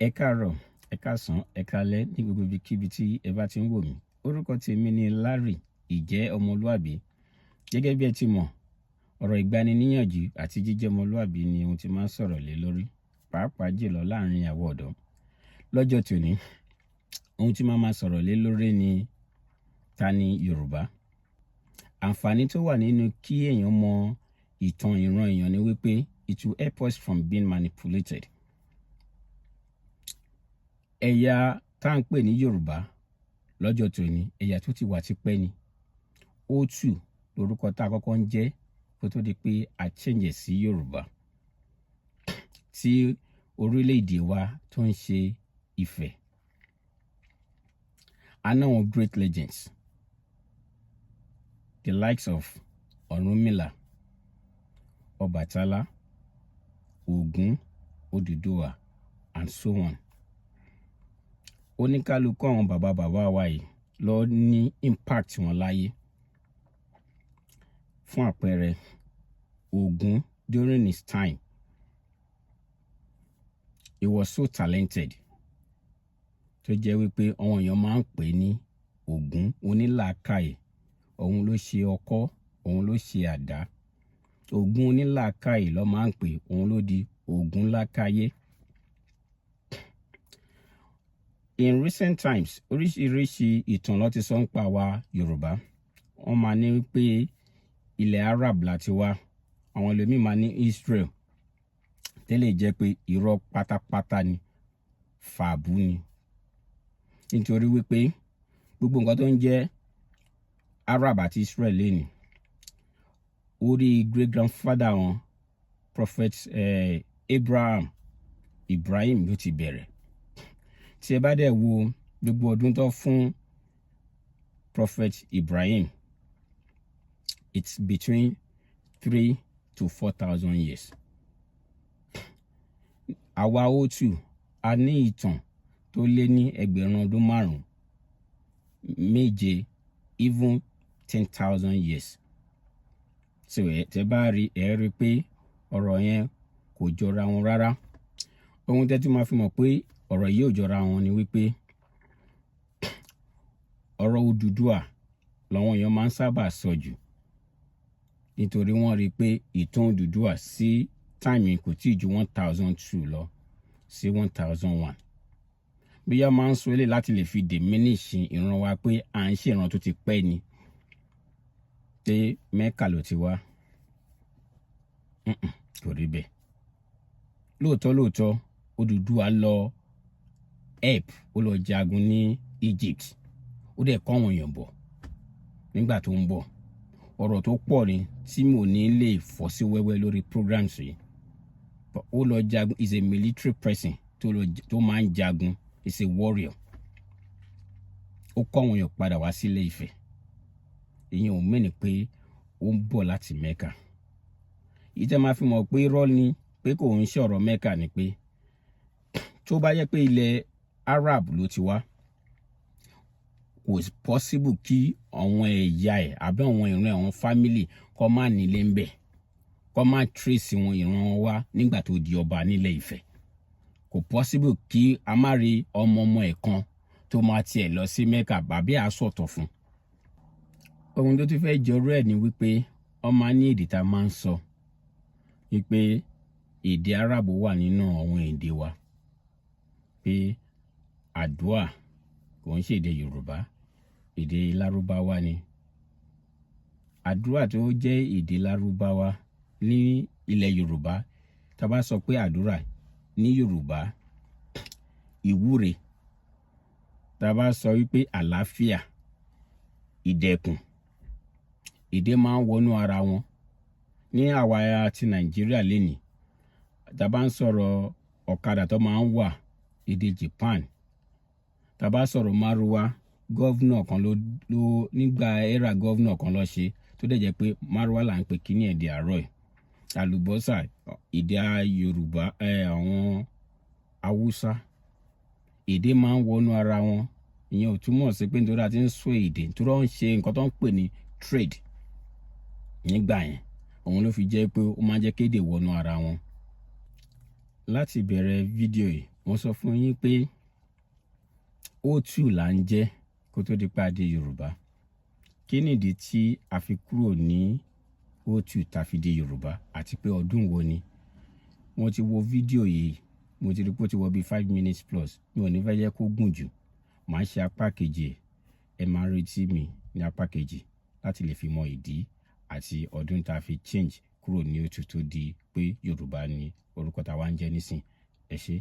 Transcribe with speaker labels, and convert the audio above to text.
Speaker 1: Ẹ káàárọ̀, ẹ káàsán, ẹ káalẹ́ ní gbogbo ibikíbi tí ẹ bá ti ń wò mí. Orúkọ tèmi ni Larry ìjẹ́ ọmọlúàbí. Gẹ́gẹ́ bí ẹ ti mọ̀, ọ̀rọ̀ ìgbaniníyànjú àti jíjẹ́ ọmọlúàbí ni ohun tí máa ń sọ̀rọ̀ lé lórí, pàápàá jùlọ láàrin àwọn ọ̀dọ́. Lọ́jọ́ tòní, ohun tí máa sọ̀rọ̀ lé lórí ni Tani Yoruba. Àǹfààní tó wà nínú kí èèyàn mọ ìtàn ìran èèyàn ni wípé it will help us from being manipulated. Ẹ̀yà tá ń pè ní Yorùbá lọ́jọ́ tòní, ẹ̀yà tó ti wà tipẹ́ ni. Otu lórúkọ tá a kọ́kọ́ ń jẹ́ kó tó di pé a change sí Yorùbá. Tí orílẹ̀-èdè wa tó ń ṣe Ifẹ̀. A ná àwọn great legends, the likes of Ọ̀rúnmìlà, Ọbàtálá, Ògún, Odùduwà, and so on. Oníkálukú àwọn bàbá wa yìí ló ní impact wọn láyé. Fún àpẹẹrẹ, Ògún during his time, he was so talented tó jẹ́ wípé àwọn èèyàn máa ń pè ní Ògún onílàákàyè. Òun ló ṣe ọkọ́, òun ló ṣe àdá. Ògún onílàákàyè ló máa ń pè, òun ló di Ògún lákáyé. In recent times, oríṣiríṣi ìtàn ló ti sọ ń pa wa Yorùbá. Wọ́n máa ní wípé ilẹ̀ Arab láti wá. Àwọn ẹlòmíì máa ní Israel. Tẹ́lẹ̀ jẹ́ pé irọ́ pátápátá ni, fàbú ni. Nítorí wípé gbogbo nǹkan tó ń jẹ́ Arab àti Israel lénìí, orí great grandfather wọn, prophet Ibrahim ló ti bẹ̀rẹ̀. Tí ẹ bá dẹ̀ wo gbogbo ọdún tó fún prophet Ibrahim, it's between 3,000 to 4,000 years. Àwa Otu, a ní ìtàn tó lé ní ẹgbẹ̀rún ọdún márùn-ún, méje, even 10,000 years. So tẹ́ bá rí ẹ rí pé ọ̀rọ̀ yẹn kò jọra wọn rárá. Ohun tẹ́ tí máa fi mọ̀ pé ọ̀rọ̀ yìí ò jọra wọn ni wípé ọ̀rọ̀ Odùduwà làwọn èèyàn máa ń sábà sọ jù. Nítorí wọ́n rí pé ìtàn Odùduwà sí time kò tí ju 1,002 lọ sí 1,001. Bí yá máa ń sọ eléyìí láti lè fi diminish ìran wa pé à ń ṣe ìran tó ti pẹ́ ni. Pé Mẹ́kà ló ti wá. Kò rí bẹ́ẹ̀. Lóòótọ́ Odùduwà lọ help, ó lọ jagun ní Egypt. Ó dẹ̀ kọ́ àwọn èèyàn bọ̀. Nígbà tó ń bọ̀, ọ̀rọ̀ tó pọ̀ ni tí mo ní lè fọ́ sí wẹ́wẹ́ lórí programs yìí. Ó lọ jagun, is a military person tó máa ń jagun, is a warrior. Ó kọ́ àwọn èèyàn padà wá sílé Ifẹ̀. Ìyẹn ò mẹ́ni pé ó ń bọ̀ láti Mẹ́kà. Ìtẹ́ máa fi mọ̀ pé irọ́ ni pé kò ń ṣọ̀rọ̀ Mẹ́kà ni pé tó bá yẹ pé ilẹ̀ Arab ló ti wá, kò possible kí àwọn ẹ̀yà ẹ̀ àbí àwọn ìran àwọn family kó má nílé ń bẹ̀, kó má trace wọn ìran wọn wá nígbà tó di ọba nílẹ̀ Ifẹ̀. Kò possible kí a má rí ọmọ ẹ̀ kan tó máa tiẹ̀ lọ sí Mẹ́kà bàbí àsọ̀tọ̀ fún. Ohun tó tún fẹ́ jọrọ ẹ̀ ni wípé wọ́n máa ní èdè tá a máa ń sọ wípé èdè Arab wà nínú àwọn èdè wa. Pé àdúà kò ń ṣe èdè Yorùbá, èdè Lárúbáwá ni. Àdúrà tó jẹ́ èdè Lárúbáwá ní ilẹ̀ Yorùbá, tá bá sọ pé àdúrà ní Yorùbá, ìwúre. Tá bá sọ wípé àlàáfíà, ìdẹ̀kùn, èdè máa ń wọnú ara wọn. Ní àwa ti Nàìjíríà lénìí, tá bá ń sọ̀rọ̀ ọ̀kadà tó máa ń wà, èdè Japan. Tá bá sọ̀rọ̀ márúwá, gọ́vnọ̀ kan ló nígbà era gọ́vnọ̀ kan ló ṣe tó dẹ̀ jẹ́ pé márúwá là ń pè kíní èdè àárọ̀ ẹ̀. Àlùbọ́sà, èdè Yorùbá, àwọn Haúsá, èdè máa ń wọnú ara wọn. Ìyẹn ò túmọ̀ sí pé nítorí a ti ń sọ èdè, nítorí wọ́n ń ṣe nǹkan tó ń pè ní trade nígbà yẹn. Òun ló fi jẹ́ pé ó máa ń jẹ́ kéde wọnú ara wọn. Láti bẹ̀rẹ̀ fídíò yìí, mo sọ fún yín pé O2 là ń jẹ́ kó tó di pé a dé Yorùbá. Kí nìdí tí a fi kúrò ní O2 tá fi di Yorùbá àti pé ọdún wo ni? Mo ti wo fídíò yìí, mo ti rí pé ó ti wọ bí 5 minutes plus. Mi ò ní fẹ́ jẹ́ kó gùn jù. Màá ṣe apá kejì ẹ̀. Ẹ máa retí mi ní apá kejì láti lè fi mọ ìdí àti ọdún tá fi change kúrò ní O2 tó di pé Yorùbá ni orúkọ tá wa ń jẹ́ nísìn. Ẹ ṣé.